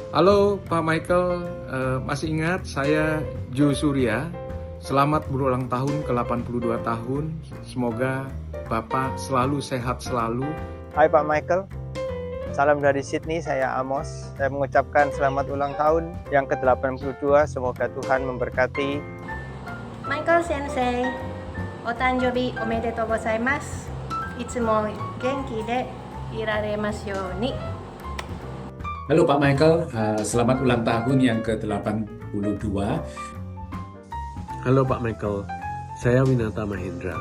Halo Pak Michael, masih ingat saya Ju Surya. Selamat berulang tahun ke 82 tahun. Semoga Bapak selalu sehat selalu. Hai Pak Michael, salam dari Sydney, saya Amos. Saya mengucapkan selamat ulang tahun yang ke-82, semoga Tuhan memberkati. Michael Sensei, otanjobi omedetou gozaimasu. Itsumo genki de iraremasu youni. Halo Pak Michael, selamat ulang tahun yang ke-82. Halo Pak Michael, saya Winata Mahendra,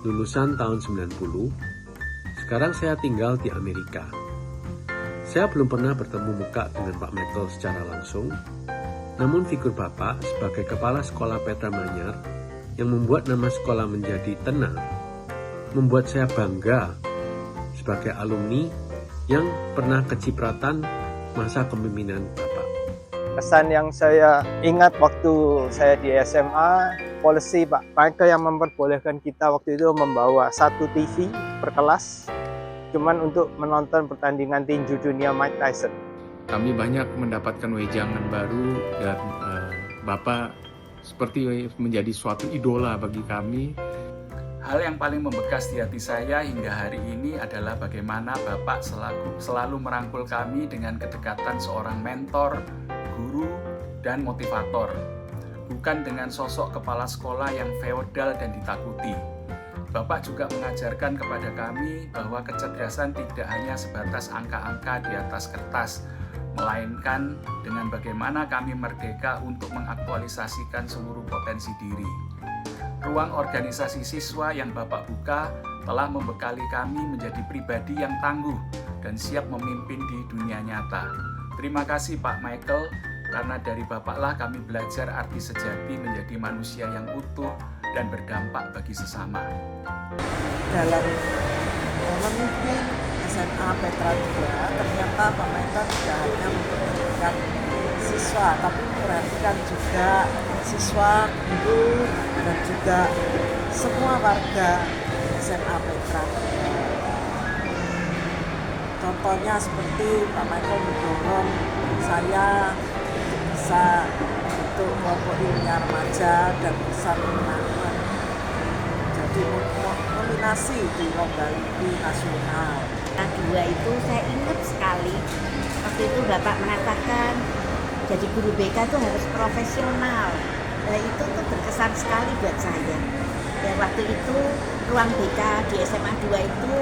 lulusan tahun 90. Sekarang saya tinggal di Amerika. Saya belum pernah bertemu muka dengan Pak Michael secara langsung, namun figur Bapak sebagai kepala sekolah Petra Manyar yang membuat nama sekolah menjadi tenang, membuat saya bangga sebagai alumni yang pernah kecipratan masa kepemimpinan Bapak. Kesan yang saya ingat waktu saya di SMA, polisi Pak Michael yang memperbolehkan kita waktu itu membawa satu TV per kelas, cuman untuk menonton pertandingan tinju dunia Mike Tyson. Kami banyak mendapatkan wejangan baru dan Bapak seperti menjadi suatu idola bagi kami. Hal yang paling membekas di hati saya hingga hari ini adalah bagaimana Bapak selalu merangkul kami dengan kedekatan seorang mentor, guru, dan motivator. Bukan dengan sosok kepala sekolah yang feodal dan ditakuti. Bapak juga mengajarkan kepada kami bahwa kecerdasan tidak hanya sebatas angka-angka di atas kertas, melainkan dengan bagaimana kami merdeka untuk mengaktualisasikan seluruh potensi diri. Ruang organisasi siswa yang Bapak buka telah membekali kami menjadi pribadi yang tangguh dan siap memimpin di dunia nyata. Terima kasih Pak Michael, karena dari Bapaklah kami belajar arti sejati menjadi manusia yang utuh dan berdampak bagi sesama. Dalam memimpin SMA Petra 2, ternyata Pak Michael tidak hanya memperhatikan siswa, tapi memperhatikan juga siswa, guru, dan juga semua warga SMA Petra. Contohnya seperti Pak Michael mendorong saya bisa untuk kelompok ilmiah remaja dan bisa memenangkan jadi nominasi di lomba LIPI nasional. Kedua itu saya ingat sekali waktu itu Bapak mengatakan jadi guru BK itu harus profesional. Nah, itu tuh berkesan sekali buat saya. Dan waktu itu ruang BK di SMA 2 itu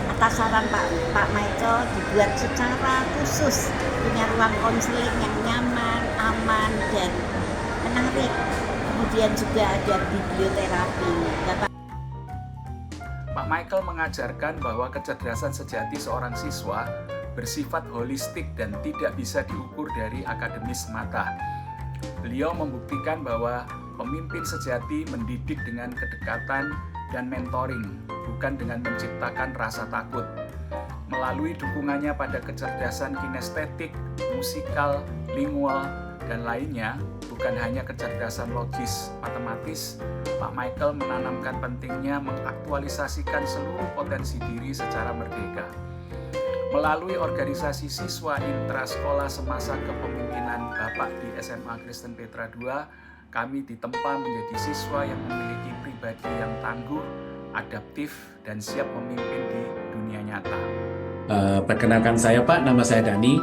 atas saran Pak Michael dibuat secara khusus, punya ruang konseling yang nyaman, aman, dan menarik. Kemudian juga ada biblioterapi. Pak Michael mengajarkan bahwa kecerdasan sejati seorang siswa bersifat holistik dan tidak bisa diukur dari akademis semata. Beliau membuktikan bahwa pemimpin sejati mendidik dengan kedekatan dan mentoring, bukan dengan menciptakan rasa takut. Melalui dukungannya pada kecerdasan kinestetik, musikal, lingual, dan lainnya, bukan hanya kecerdasan logis, matematis, Pak Michael menanamkan pentingnya mengaktualisasikan seluruh potensi diri secara merdeka. Melalui organisasi siswa intrasekolah semasa kepemimpinan Bapak di SMA Kristen Petra 2, kami ditempa menjadi siswa yang memiliki pribadi yang tangguh, adaptif, dan siap memimpin di dunia nyata. Perkenalkan saya Pak, nama saya Dani.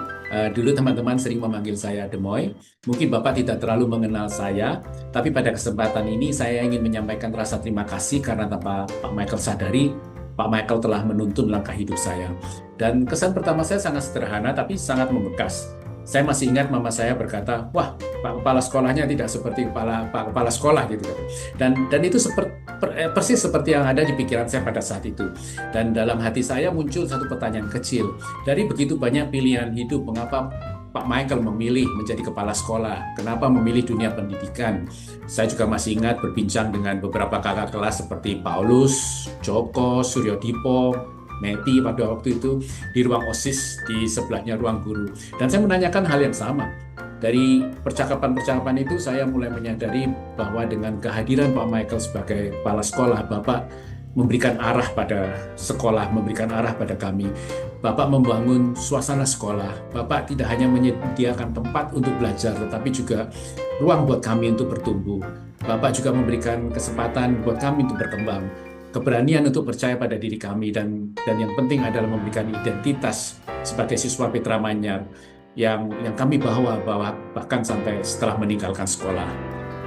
Dulu teman-teman sering memanggil saya Demoy. Mungkin Bapak tidak terlalu mengenal saya, tapi pada kesempatan ini saya ingin menyampaikan rasa terima kasih karena tanpa Pak Michael sadari, Pak Michael telah menuntun langkah hidup saya. Dan kesan pertama saya sangat sederhana tapi sangat membekas. Saya masih ingat mama saya berkata, wah Pak Kepala sekolahnya tidak seperti Pak Kepala sekolah gitu. Dan itu persis seperti yang ada di pikiran saya pada saat itu. Dan dalam hati saya muncul satu pertanyaan kecil. Dari begitu banyak pilihan hidup, mengapa Pak Michael memilih menjadi kepala sekolah? Kenapa memilih dunia pendidikan? Saya juga masih ingat berbincang dengan beberapa kakak kelas seperti Paulus, Joko, Suryo Dipo, Meti pada waktu itu di ruang OSIS di sebelahnya ruang guru. Dan saya menanyakan hal yang sama. Dari percakapan-percakapan itu saya mulai menyadari bahwa dengan kehadiran Pak Michael sebagai kepala sekolah, Bapak memberikan arah pada sekolah, memberikan arah pada kami. Bapak membangun suasana sekolah. Bapak tidak hanya menyediakan tempat untuk belajar, tetapi juga ruang buat kami untuk bertumbuh. Bapak juga memberikan kesempatan buat kami untuk berkembang, keberanian untuk percaya pada diri kami, dan yang penting adalah memberikan identitas sebagai siswa Petra Manyar yang kami bawa bahkan sampai setelah meninggalkan sekolah.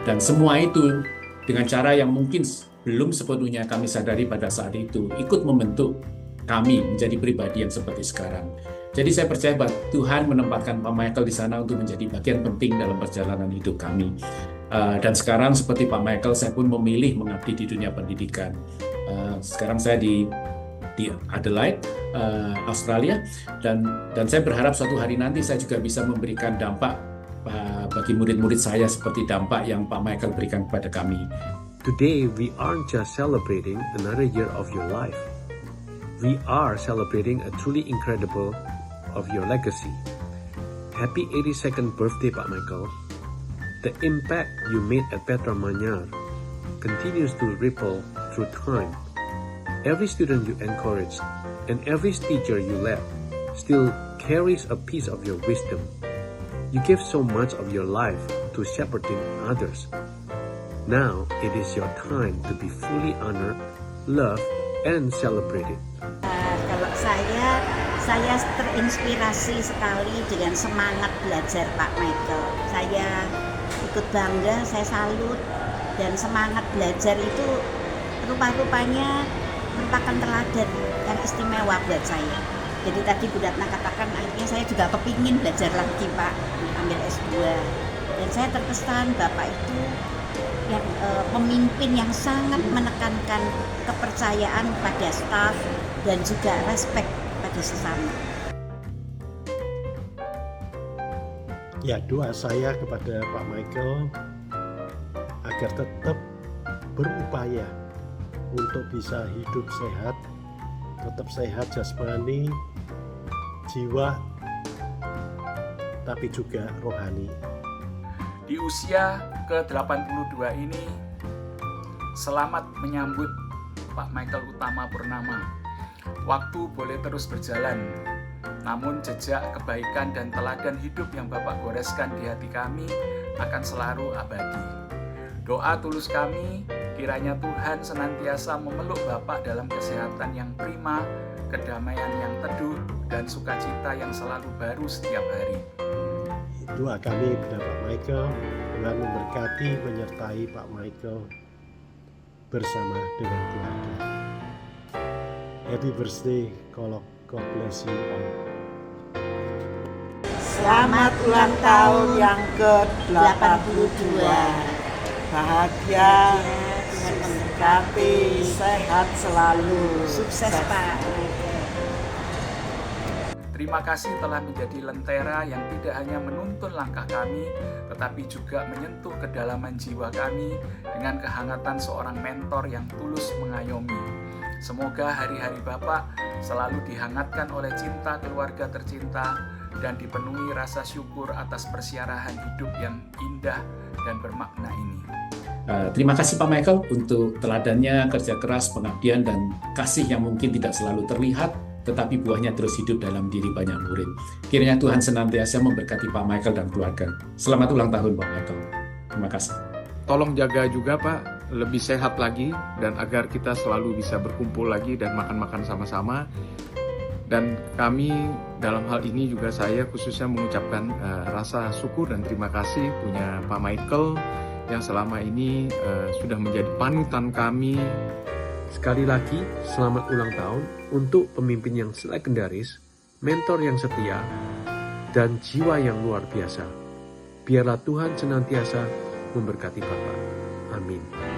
Dan semua itu dengan cara yang mungkin belum sepenuhnya kami sadari pada saat itu, ikut membentuk kami menjadi pribadi yang seperti sekarang. Jadi saya percaya bahwa Tuhan menempatkan Pak Michael di sana untuk menjadi bagian penting dalam perjalanan hidup kami. Dan sekarang seperti Pak Michael, saya pun memilih mengabdi di dunia pendidikan. Sekarang saya di Adelaide, Australia, dan saya berharap suatu hari nanti saya juga bisa memberikan dampak bagi murid-murid saya seperti dampak yang Pak Michael berikan kepada kami. Today, we aren't just celebrating another year of your life. We are celebrating a truly incredible of your legacy. Happy 82nd birthday, Pak Michael. The impact you made at Petra Manyar continues to ripple through time. Every student you encouraged and every teacher you led still carries a piece of your wisdom. You give so much of your life to shepherding others. Now it is your time to be fully honored, loved, and celebrated. Kalau saya terinspirasi sekali dengan semangat belajar Pak Michael. Saya ikut bangga, saya salut, dan semangat belajar itu rupa-rupanya merupakan teladan yang istimewa buat saya. Jadi tadi Bu Ratna katakan akhirnya saya juga kepingin belajar lagi Pak, ambil S2. Dan saya terkesan Bapak itu yang pemimpin yang sangat menekankan kepercayaan pada staf dan juga respek pada sesama. Ya, doa saya kepada Pak Michael agar tetap berupaya untuk bisa hidup sehat, tetap sehat jasmani, jiwa, tapi juga rohani. Di usia ke-82 ini, selamat menyambut Pak Michael Utama Purnama. Waktu boleh terus berjalan, namun jejak kebaikan dan teladan hidup yang Bapak goreskan di hati kami akan selalu abadi. Doa tulus kami, kiranya Tuhan senantiasa memeluk Bapak dalam kesehatan yang prima, kedamaian yang teduh, dan sukacita yang selalu baru setiap hari. Doa kami kepada Pak Michael, Tuhan memberkati, menyertai Pak Michael bersama dengan keluarga. Happy birthday, God bless you all. Selamat ulang tahun yang ke-82. Bahagia, memberkati, sehat selalu. Sukses Pak. Terima kasih telah menjadi lentera yang tidak hanya menuntun langkah kami, tetapi juga menyentuh kedalaman jiwa kami dengan kehangatan seorang mentor yang tulus mengayomi. Semoga hari-hari Bapak selalu dihangatkan oleh cinta keluarga tercinta dan dipenuhi rasa syukur atas persiarahan hidup yang indah dan bermakna ini. Terima kasih Pak Michael untuk teladannya, kerja keras, pengabdian, dan kasih yang mungkin tidak selalu terlihat, tetapi buahnya terus hidup dalam diri banyak murid. Kiranya Tuhan senantiasa memberkati Pak Michael dan keluarga. Selamat ulang tahun Pak Michael. Terima kasih. Tolong jaga juga Pak, lebih sehat lagi, dan agar kita selalu bisa berkumpul lagi dan makan-makan sama-sama. Dan kami dalam hal ini juga saya khususnya mengucapkan rasa syukur dan terima kasih punya Pak Michael yang selama ini sudah menjadi panutan kami. Sekali lagi, selamat ulang tahun untuk pemimpin yang legendaris, mentor yang setia, dan jiwa yang luar biasa. Biarlah Tuhan senantiasa memberkati Bapak. Amin.